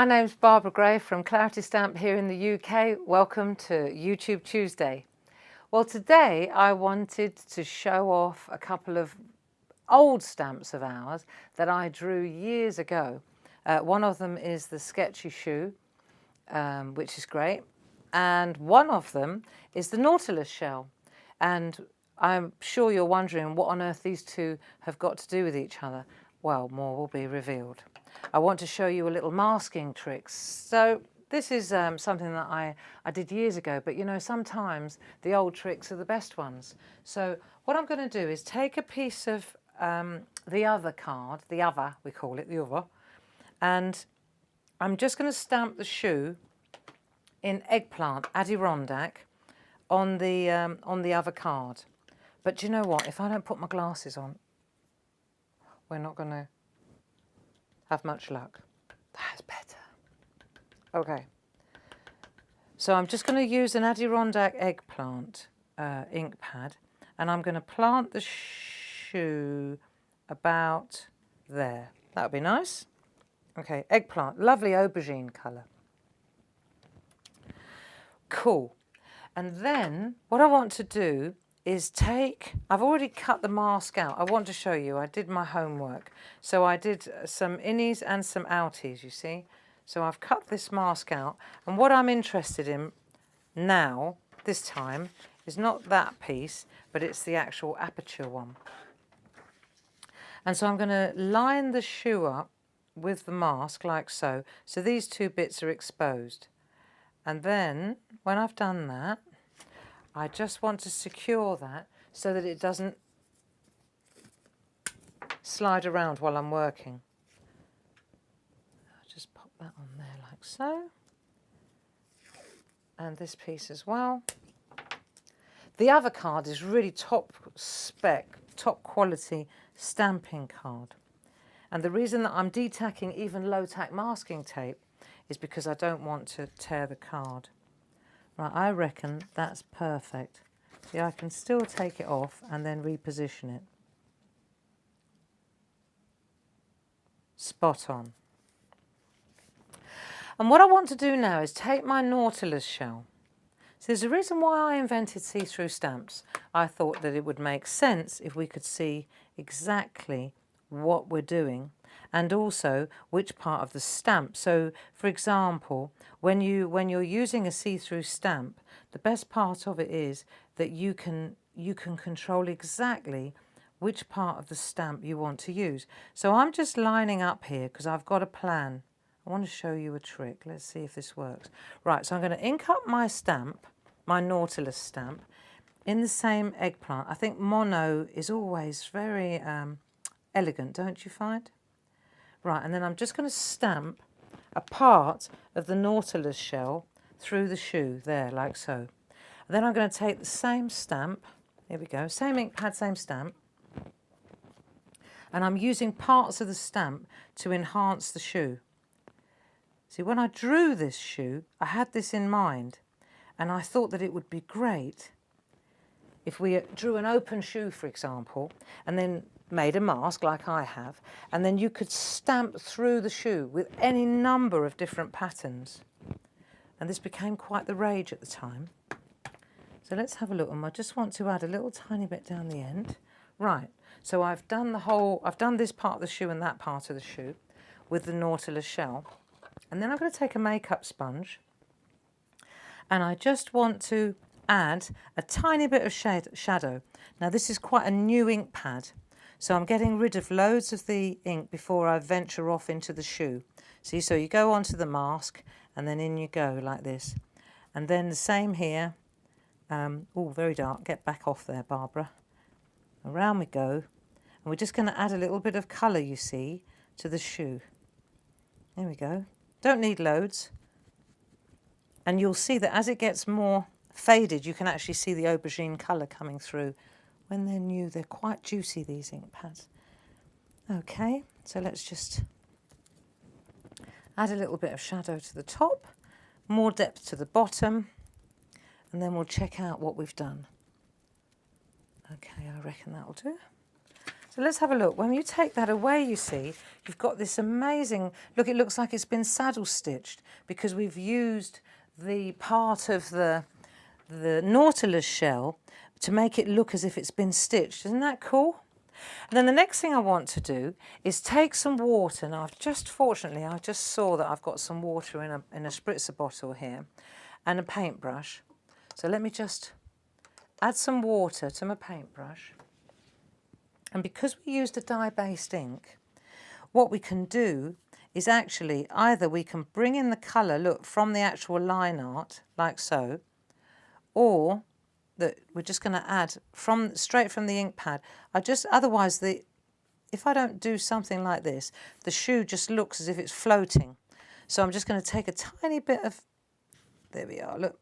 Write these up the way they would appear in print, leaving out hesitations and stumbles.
My name's Barbara Gray from Clarity Stamp here in the UK. Welcome to YouTube Tuesday. Well, today I wanted to show off a couple of old stamps of ours that I drew years ago. One of them is the Sketchy Shoe, which is great. And one of them is the Nautilus shell. And I'm sure you're wondering what on earth these two have got to do with each other. Well, more will be revealed. I want to show you a little masking trick. So this is something that I did years ago, but you know, sometimes the old tricks are the best ones. So what I'm going to do is take a piece of the other card, the other, we call it, the other, and I'm just going to stamp the shoe in eggplant, Adirondack, on the other card. But do you know what? If I don't put my glasses on, we're not going to have much luck. That's better. Okay. So I'm just going to use an Adirondack eggplant ink pad, and I'm going to plant the shoe about there. That would be nice. Okay, eggplant, lovely aubergine colour. Cool. And then what I want to do is I've already cut the mask out. I want to show you, I did my homework. So I did some innies and some outies, you see. So I've cut this mask out. And what I'm interested in now, this time, is not that piece, but it's the actual aperture one. And so I'm going to line the shoe up with the mask like so. So these two bits are exposed. And then, when I've done that, I just want to secure that so that it doesn't slide around while I'm working. I'll just pop that on there like so. And this piece as well. The other card is really top spec, top quality stamping card. And the reason that I'm detacking even low tack masking tape is because I don't want to tear the card. Right, I reckon that's perfect. See, I can still take it off and then reposition it. Spot on. And what I want to do now is take my Nautilus shell. So there's a reason why I invented see-through stamps. I thought that it would make sense if we could see exactly what we're doing and also which part of the stamp. So, for example, when you're using a see-through stamp, the best part of it is that you can control exactly which part of the stamp you want to use. So I'm just lining up here because I've got a plan. I want to show you a trick. Let's see if this works. Right, so I'm going to ink up my stamp, my Nautilus stamp, in the same eggplant. I think mono is always very elegant, don't you find? Right, and then I'm just going to stamp a part of the Nautilus shell through the shoe, there, like so. And then I'm going to take the same stamp, here we go, same ink pad, same stamp, and I'm using parts of the stamp to enhance the shoe. See, when I drew this shoe, I had this in mind, and I thought that it would be great if we drew an open shoe, for example, and then made a mask like I have, and then you could stamp through the shoe with any number of different patterns. And this became quite the rage at the time. So let's have a look, and I just want to add a little tiny bit down the end. Right, so I've done this part of the shoe and that part of the shoe with the Nautilus shell. And then I'm going to take a makeup sponge, and I just want to add a tiny bit of shadow. Now this is quite a new ink pad, so I'm getting rid of loads of the ink before I venture off into the shoe. See, so you go onto the mask and then in you go like this. And then the same here. Oh, very dark. Get back off there, Barbara. Around we go. And we're just going to add a little bit of colour, you see, to the shoe. There we go. Don't need loads. And you'll see that as it gets more faded, you can actually see the aubergine colour coming through. When they're new, they're quite juicy, these ink pads. Okay, so let's just add a little bit of shadow to the top, more depth to the bottom, and then we'll check out what we've done. Okay, I reckon that'll do. So let's have a look. When you take that away, you see, you've got this amazing, look, it looks like it's been saddle stitched because we've used the part of the nautilus shell to make it look as if it's been stitched. Isn't that cool? And then the next thing I want to do is take some water. Now, fortunately, I just saw that I've got some water in a spritzer bottle here and a paintbrush. So let me just add some water to my paintbrush. And because we used a dye-based ink, what we can do is actually either we can bring in the colour, look, from the actual line art, like so, or that we're just going to add straight from the ink pad. Otherwise, if I don't do something like this, the shoe just looks as if it's floating. So I'm just going to take a tiny bit of, there we are, look,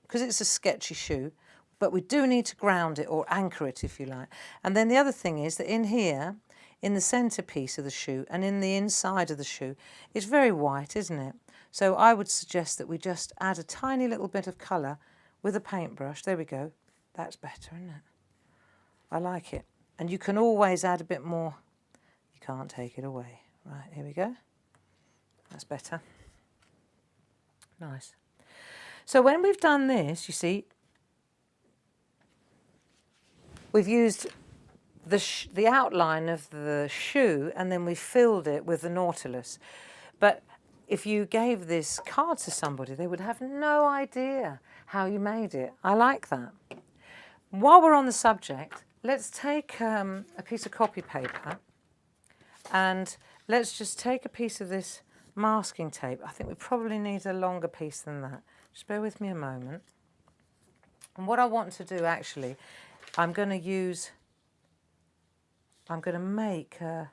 because it's a sketchy shoe, but we do need to ground it or anchor it if you like. And then the other thing is that in here, in the centrepiece of the shoe and in the inside of the shoe, it's very white, isn't it? So I would suggest that we just add a tiny little bit of colour with a paintbrush. There we go. That's better, isn't it? I like it. And you can always add a bit more. You can't take it away. Right, here we go. That's better. Nice. So when we've done this, you see, we've used the outline of the shoe and then we filled it with the nautilus. But if you gave this card to somebody, they would have no idea how you made it. I like that. While we're on the subject, let's take a piece of copy paper and let's just take a piece of this masking tape. I think we probably need a longer piece than that. Just bear with me a moment. And what I want to do actually, I'm going to make a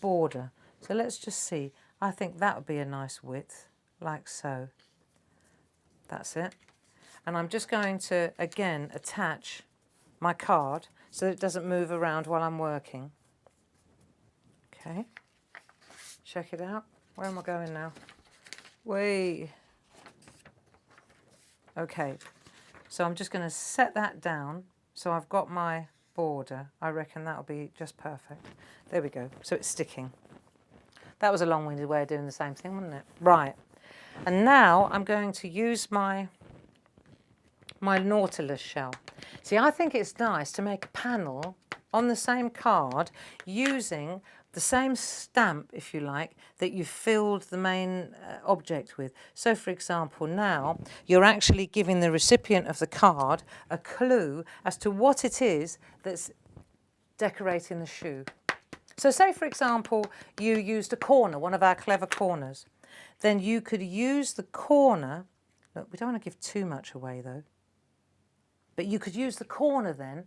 border. So let's just see. I think that would be a nice width, like so. That's it. And I'm just going to, again, attach my card so that it doesn't move around while I'm working. Okay. Check it out. Where am I going now? Way. Okay. So I'm just going to set that down. So I've got my border. I reckon that'll be just perfect. There we go. So it's sticking. That was a long-winded way of doing the same thing, wasn't it? Right. And now I'm going to use my nautilus shell. See, I think it's nice to make a panel on the same card using the same stamp, if you like, that you filled the main object with. So, for example, now you're actually giving the recipient of the card a clue as to what it is that's decorating the shoe. So say, for example, you used a corner, one of our clever corners. Then you could use the corner. Look, we don't want to give too much away, though. But you could use the corner then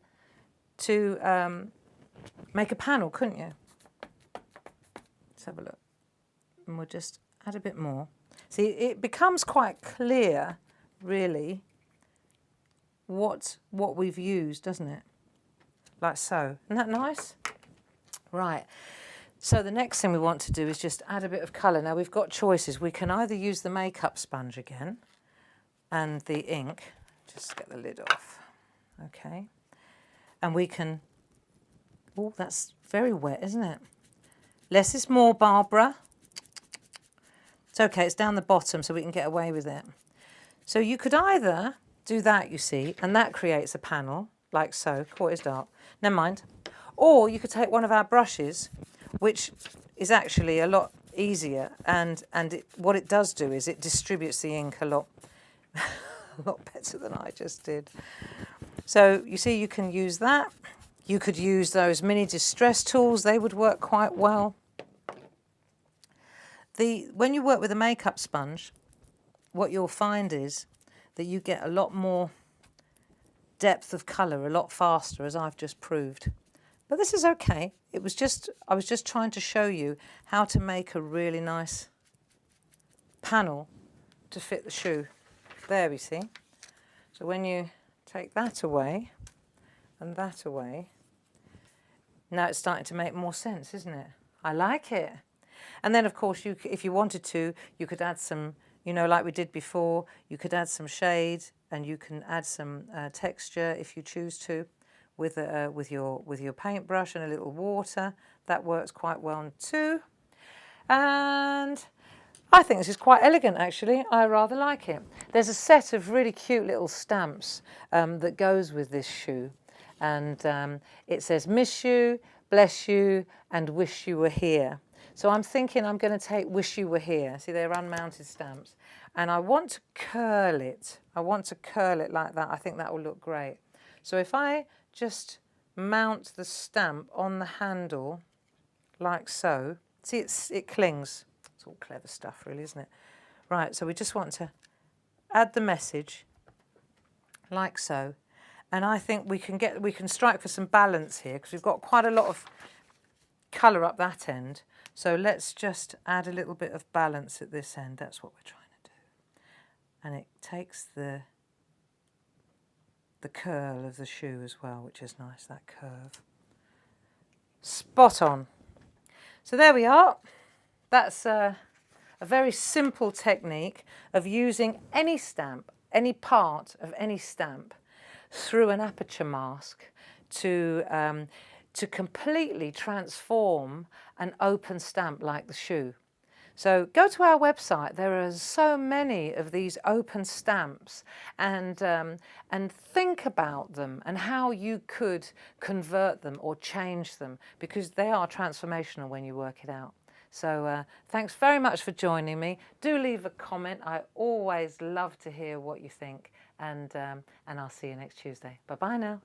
to make a panel, couldn't you? Let's have a look. And we'll just add a bit more. See, it becomes quite clear, really, what we've used, doesn't it? Like so. Isn't that nice? Right. So the next thing we want to do is just add a bit of colour. Now, we've got choices. We can either use the makeup sponge again and the ink. Just get the lid off. Okay. And we can... Oh, that's very wet, isn't it? Less is more, Barbara. It's okay, it's down the bottom so we can get away with it. So you could either do that, you see, and that creates a panel, like so. Oh, it's dark. Never mind. Or you could take one of our brushes, which is actually a lot easier, and what it does do is it distributes the ink a lot better than I just did. So you see, you can use that. You could use those mini distress tools. They would work quite well. When you work with a makeup sponge, what you'll find is that you get a lot more depth of colour a lot faster, as I've just proved. But this is okay. I was just trying to show you how to make a really nice panel to fit the shoe. There we see. So when you take that away and that away, now it's starting to make more sense, isn't it? I like it. And then, of course, if you wanted to, you could add some, like we did before, you could add some shade and you can add some texture if you choose to with your paintbrush and a little water. That works quite well too. And I think this is quite elegant, actually. I rather like it. There's a set of really cute little stamps that goes with this shoe. And it says, miss you, bless you, and wish you were here. So I'm thinking I'm going to take wish you were here. See, they're unmounted stamps. And I want to curl it. I want to curl it like that. I think that will look great. So if I just mount the stamp on the handle like so, see, it clings. It's all clever stuff, really, isn't it? Right, so we just want to add the message like so. And I think we can strike for some balance here because we've got quite a lot of colour up that end. So let's just add a little bit of balance at this end. That's what we're trying to do. And it takes the curl of the shoe as well, which is nice, that curve. Spot on. So there we are. That's a very simple technique of using any stamp, any part of any stamp, through an aperture mask to completely transform an open stamp like the shoe. So go to our website. There are so many of these open stamps, and think about them and how you could convert them or change them, because they are transformational when you work it out. So thanks very much for joining me. Do leave a comment. I always love to hear what you think, and I'll see you next Tuesday. Bye-bye now.